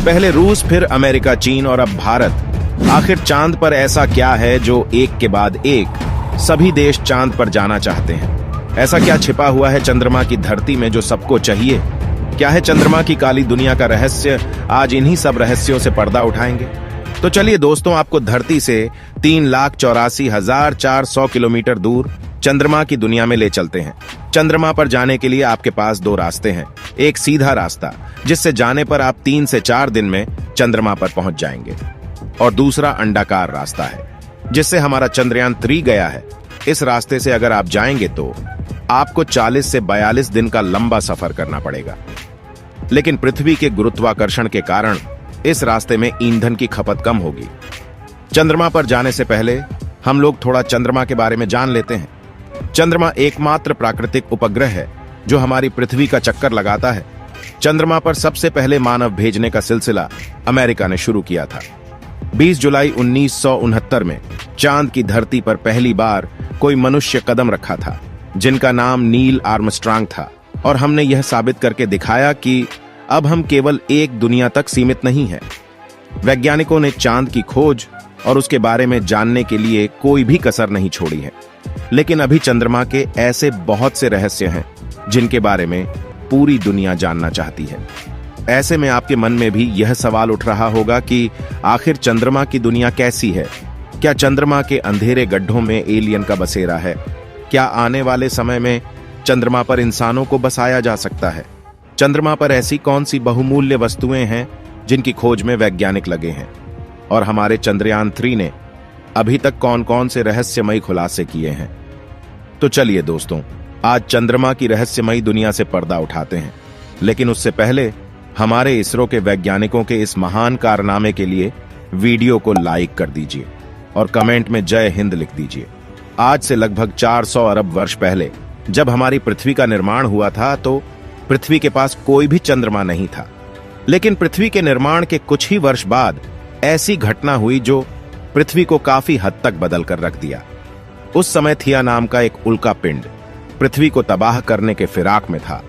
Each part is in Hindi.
पहले रूस, फिर अमेरिका, चीन और अब भारत। आखिर चांद पर ऐसा क्या है जो एक के बाद एक सभी देश चांद पर जाना चाहते हैं? ऐसा क्या छिपा हुआ है चंद्रमा की धरती में जो सबको चाहिए? क्या है चंद्रमा की काली दुनिया का रहस्य? आज इन्हीं सब रहस्यों से पर्दा उठाएंगे। तो चलिए दोस्तों, आपको धरती से 3,84,400 किलोमीटर दूर चंद्रमा की दुनिया में ले चलते हैं। चंद्रमा पर जाने के लिए आपके पास दो रास्ते हैं। एक सीधा रास्ता जिससे जाने पर आप 3 से 4 दिन में चंद्रमा पर पहुंच जाएंगे, और दूसरा अंडाकार रास्ता है जिससे हमारा चंद्रयान 3 गया है। इस रास्ते से अगर आप जाएंगे तो आपको 40 से 42 दिन का लंबा सफर करना पड़ेगा, लेकिन पृथ्वी के गुरुत्वाकर्षण के कारण इस रास्ते में ईंधन की खपत कम होगी। चंद्रमा पर जाने से पहले हम लोग थोड़ा चंद्रमा के बारे में जान लेते हैं। चंद्रमा एकमात्र प्राकृतिक उपग्रह है जो हमारी पृथ्वी का चक्कर लगाता है। चंद्रमा पर सबसे पहले मानव भेजने का सिलसिला अमेरिका ने शुरू किया था। 20 जुलाई 1969 में चांद की धरती पर पहली बार कोई मनुष्य कदम रखा था, जिनका नाम नील आर्मस्ट्रांग था। और हमने यह साबित करके दिखाया कि अब हम केवल एक दुनिया तक सीमित नहीं हैं। वैज्ञानिकों ने चांद की खोज और उसके बारे में जानने के लिए कोई भी कसर नहीं छोड़ी है, लेकिन अभी चंद्रमा के ऐसे बहुत से रहस्य हैं जिनके बारे में पूरी दुनिया जानना चाहती है। ऐसे में आपके मन में भी यह सवाल उठ रहा होगा कि आखिर चंद्रमा की दुनिया कैसी है? क्या चंद्रमा के अंधेरे गड्ढों में एलियन का बसेरा है? क्या आने वाले समय में चंद्रमा पर इंसानों को बसाया जा सकता है? चंद्रमा पर ऐसी कौन सी बहुमूल्य वस्तुएं हैं जिनकी खोज में वैज्ञानिक लगे हैं? और हमारे चंद्रयान 3 ने अभी तक कौन कौन से रहस्यमयी खुलासे किए हैं? तो चलिए दोस्तों, आज चंद्रमा की रहस्यमयी दुनिया से पर्दा उठाते हैं। लेकिन उससे पहले हमारे इसरो के वैज्ञानिकों के इस महान कारनामे के लिए वीडियो को लाइक कर दीजिए और कमेंट में जय हिंद लिख दीजिए। आज से लगभग 400 अरब वर्ष पहले जब हमारी पृथ्वी का निर्माण हुआ था तो पृथ्वी के पास कोई भी चंद्रमा नहीं था। लेकिन पृथ्वी के निर्माण के कुछ ही वर्ष बाद ऐसी घटना हुई जो पृथ्वी को काफी हद तक बदल कर रख दिया। उस समय थिया नाम का एक उल्का पिंड पृथ्वी को तबाह करने के फिराक में था,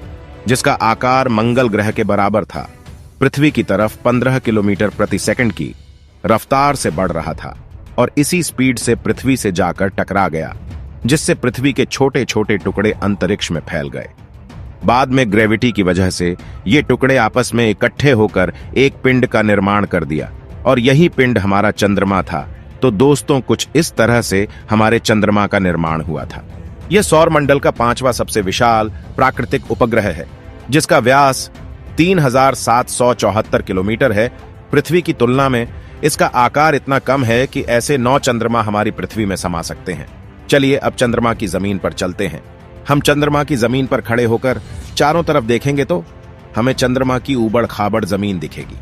जिसका आकार मंगल ग्रह के बराबर था। पृथ्वी की तरफ 15 किलोमीटर प्रति सेकंड की रफ्तार से बढ़ रहा था और इसी स्पीड से पृथ्वी से जाकर टकरा गया, जिससे पृथ्वी के छोटे छोटे टुकड़े अंतरिक्ष में फैल गए। बाद में ग्रेविटी की वजह से ये टुकड़े आपस में इकट्ठे होकर एक पिंड का निर्माण कर दिया, और यही पिंड हमारा चंद्रमा था। तो दोस्तों, कुछ इस तरह से हमारे चंद्रमा का निर्माण हुआ था। यह सौर मंडल का 5वां सबसे विशाल प्राकृतिक उपग्रह है, जिसका व्यास 3,774 किलोमीटर है। पृथ्वी की तुलना में इसका आकार इतना कम है कि ऐसे 9 चंद्रमा हमारी पृथ्वी में समा सकते हैं। चलिए अब चंद्रमा की जमीन पर चलते हैं। हम चंद्रमा की जमीन पर खड़े होकर चारों तरफ देखेंगे तो हमें चंद्रमा की ऊबड़ खाबड़ जमीन दिखेगी।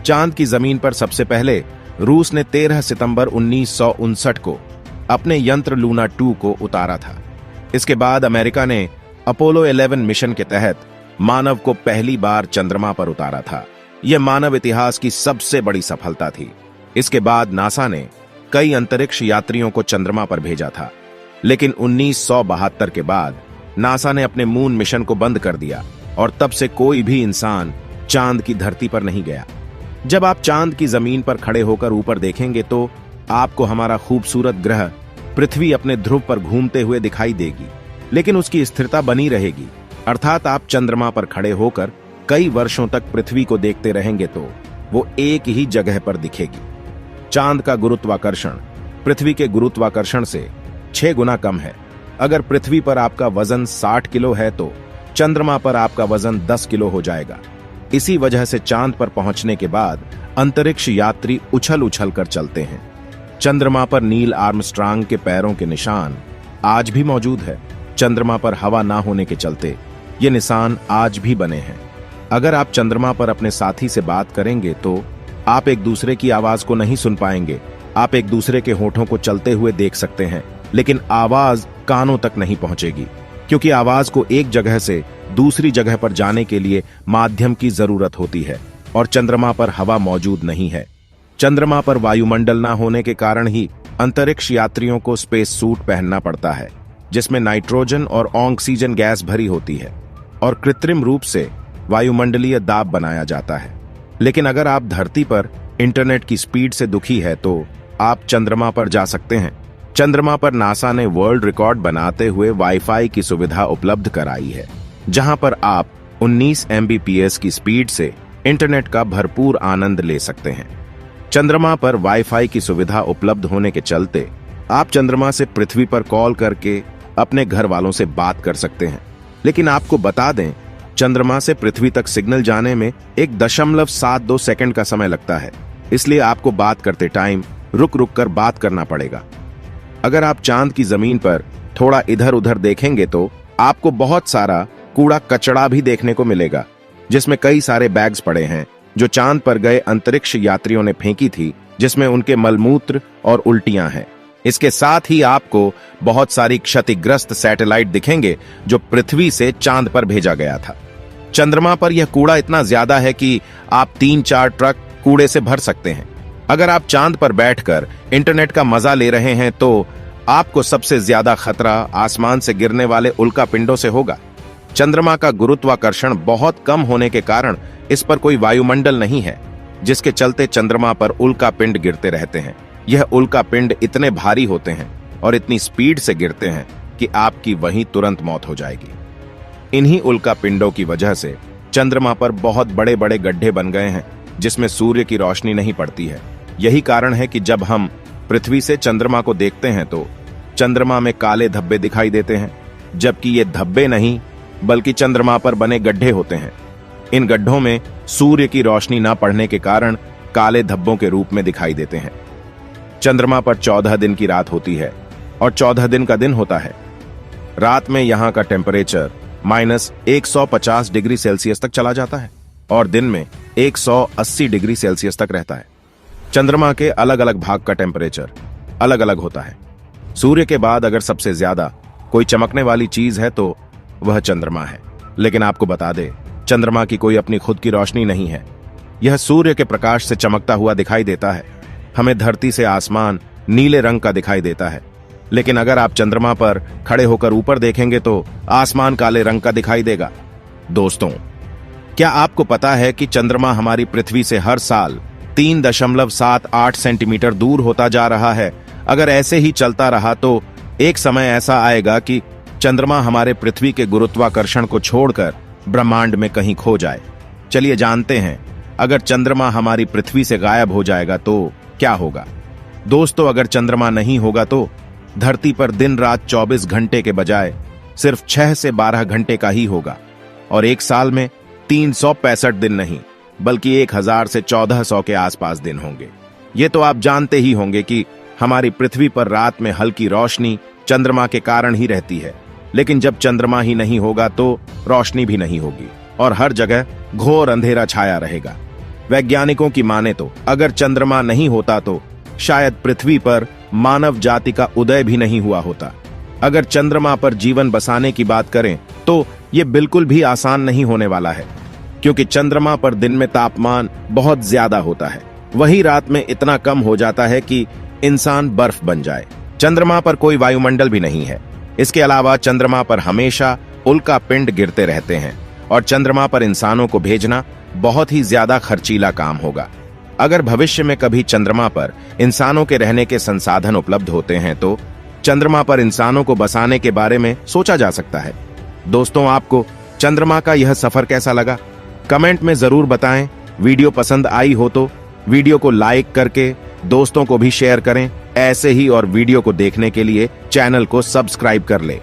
चांद की जमीन पर सबसे पहले रूस ने 13 सितंबर 1959 को अपने यंत्र लूना 2 को उतारा था। इसके बाद अमेरिका ने अपोलो 11 मिशन के तहत मानव को पहली बार चंद्रमा पर उतारा था। यह मानव इतिहास की सबसे बड़ी सफलता थी। इसके बाद नासा ने कई अंतरिक्ष यात्रियों को चंद्रमा पर भेजा था, लेकिन 1972 के बाद नासा ने अपने मून मिशन को बंद कर दिया और तब से कोई भी इंसान चांद की धरती पर नहीं गया। जब आप चांद की जमीन पर खड़े होकर ऊपर देखेंगे तो आपको हमारा खूबसूरत ग्रह पृथ्वी अपने ध्रुव पर घूमते हुए दिखाई देगी, लेकिन उसकी स्थिरता बनी रहेगी। अर्थात आप चंद्रमा पर खड़े होकर कई वर्षों तक पृथ्वी को देखते रहेंगे तो वो एक ही जगह पर दिखेगी। चांद का गुरुत्वाकर्षण पृथ्वी के गुरुत्वाकर्षण से 6 गुना कम है। अगर पृथ्वी पर आपका वजन 60 किलो है तो चंद्रमा पर आपका वजन 10 किलो हो जाएगा। इसी वजह से चांद पर पहुंचने के बाद अंतरिक्ष यात्री उछल उछल कर चलते हैं। चंद्रमा पर नील आर्मस्ट्रांग के पैरों के निशान आज भी मौजूद है। चंद्रमा पर हवा ना होने के चलते ये निशान आज भी बने हैं। अगर आप चंद्रमा पर अपने साथी से बात करेंगे तो आप एक दूसरे की आवाज को नहीं सुन पाएंगे। आप एक दूसरे के होठों को चलते हुए देख सकते हैं, लेकिन आवाज कानों तक नहीं पहुंचेगी, क्योंकि आवाज को एक जगह से दूसरी जगह पर जाने के लिए माध्यम की जरूरत होती है, और चंद्रमा पर हवा मौजूद नहीं है। चंद्रमा पर वायुमंडल न होने के कारण ही अंतरिक्ष यात्रियों को स्पेस सूट पहनना पड़ता है। जिसमें नाइट्रोजन और ऑक्सीजन गैस भरी होती है और कृत्रिम रूप से वायुमंडलीय दाब बनाया जाता है। लेकिन अगर आप धरती पर इंटरनेट की स्पीड से दुखी है तो आप चंद्रमा पर जा सकते हैं। चंद्रमा पर नासा ने वर्ल्ड रिकॉर्ड बनाते हुए वाईफाई की सुविधा उपलब्ध कराई है, जहां पर आप 19 Mbps की स्पीड से इंटरनेट का भरपूर आनंद ले सकते हैं। चंद्रमा पर वाईफाई की सुविधा उपलब्ध होने के चलते आप चंद्रमा से पृथ्वी पर कॉल करके अपने घर वालों से बात कर सकते हैं। लेकिन आपको बता दें, चंद्रमा से पृथ्वी तक सिग्नल जाने में 1.72 सेकंड का समय लगता है, इसलिए आपको बात करते टाइम रुक रुक कर बात करना पड़ेगा। अगर आप चांद की जमीन पर थोड़ा इधर उधर देखेंगे तो आपको बहुत सारा कूड़ा कचड़ा भी देखने को मिलेगा, जिसमें कई सारे बैग्स पड़े हैं जो चांद पर गए अंतरिक्ष यात्रियों ने फेंकी थी, जिसमें उनके मलमूत्र और उल्टियां हैं। इसके साथ ही आपको बहुत सारी क्षतिग्रस्त सैटेलाइट दिखेंगे जो पृथ्वी से चांद पर भेजा गया था। चंद्रमा पर यह कूड़ा इतना ज्यादा है कि आप 3-4 ट्रक कूड़े से भर सकते हैं। अगर आप चांद पर बैठकर इंटरनेट का मजा ले रहे हैं तो आपको सबसे ज्यादा खतरा आसमान से गिरने उल्का उल्कापिंडों से होगा। चंद्रमा का गुरुत्वाकर्षण बहुत कम होने के कारण इस पर कोई वायुमंडल नहीं है, जिसके चलते चंद्रमा पर उल्कापिंड गिरते रहते हैं। यह उल्कापिंड इतने भारी होते हैं और इतनी स्पीड से गिरते हैं कि आपकी वहीं तुरंत मौत हो जाएगी। इन्हीं उल्कापिंडों की वजह से चंद्रमा पर बहुत बड़े बड़े गड्ढे बन गए हैं, जिसमें सूर्य की रोशनी नहीं पड़ती है। यही कारण है कि जब हम पृथ्वी से चंद्रमा को देखते हैं तो चंद्रमा में काले धब्बे दिखाई देते हैं, जबकि ये धब्बे नहीं बल्कि चंद्रमा पर बने गड्ढे होते हैं। इन गड्ढों में सूर्य की रोशनी न पड़ने के कारण काले धब्बों के रूप में दिखाई देते हैं। चंद्रमा पर 14 दिन की रात होती है और 14 दिन का दिन होता है। रात में यहां का टेम्परेचर -150 डिग्री सेल्सियस तक चला जाता है और दिन में 180 डिग्री सेल्सियस तक रहता है। चंद्रमा के अलग अलग भाग का टेम्परेचर अलग अलग होता है। सूर्य के बाद अगर सबसे ज्यादा कोई चमकने वाली चीज है तो वह चंद्रमा है। लेकिन आपको बता दे, चंद्रमा की कोई अपनी खुद की रोशनी नहीं है। यह सूर्य के प्रकाश से चमकता हुआ दिखाई देता है। हमें धरती से आसमान नीले रंग का दिखाई देता है, लेकिन अगर आप चंद्रमा पर खड़े होकर ऊपर देखेंगे तो आसमान काले रंग का दिखाई देगा। दोस्तों, क्या आपको पता है कि चंद्रमा हमारी पृथ्वी से हर साल 3.78 सेंटीमीटर दूर होता जा रहा है? अगर ऐसे ही चलता रहा तो एक समय ऐसा आएगा कि चंद्रमा हमारे पृथ्वी के गुरुत्वाकर्षण को छोड़कर ब्रह्मांड में कहीं खो जाए। चलिए जानते हैं, अगर चंद्रमा हमारी पृथ्वी से गायब हो जाएगा तो क्या होगा। दोस्तों, अगर चंद्रमा नहीं होगा तो धरती पर दिन रात 24 घंटे के बजाय सिर्फ 6 से 12 घंटे का ही होगा और एक साल में 365 दिन नहीं बल्कि 1000 से 1400 के आसपास दिन होंगे। ये तो आप जानते ही होंगे कि हमारी पृथ्वी पर रात में हल्की रोशनी चंद्रमा के कारण ही रहती है, लेकिन जब चंद्रमा ही नहीं होगा तो रोशनी भी नहीं होगी और हर जगह घोर अंधेरा छाया रहेगा। वैज्ञानिकों की माने तो अगर चंद्रमा नहीं होता तो शायद पृथ्वी पर मानव जाति का उदय भी नहीं हुआ होता। अगर चंद्रमा पर जीवन बसाने की बात करें तो यह बिल्कुल भी आसान नहीं होने वाला है, क्योंकि चंद्रमा पर दिन में तापमान बहुत ज्यादा होता है, वही रात में इतना कम हो जाता है कि इंसान बर्फ बन जाए। चंद्रमा पर कोई वायुमंडल भी नहीं है। इसके अलावा चंद्रमा पर हमेशा उल्कापिंड गिरते रहते हैं और चंद्रमा पर इंसानों को भेजना बहुत ही ज्यादा खर्चीला काम होगा। अगर भविष्य में कभी चंद्रमा पर इंसानों के रहने के संसाधन उपलब्ध होते हैं तो चंद्रमा पर इंसानों को बसाने के बारे में सोचा जा सकता है। दोस्तों, आपको चंद्रमा का यह सफर कैसा लगा? कमेंट में जरूर बताएं। वीडियो पसंद आई हो तो वीडियो को लाइक करके दोस्तों को भी शेयर करें। ऐसे ही और वीडियो को देखने के लिए चैनल को सब्सक्राइब कर लें।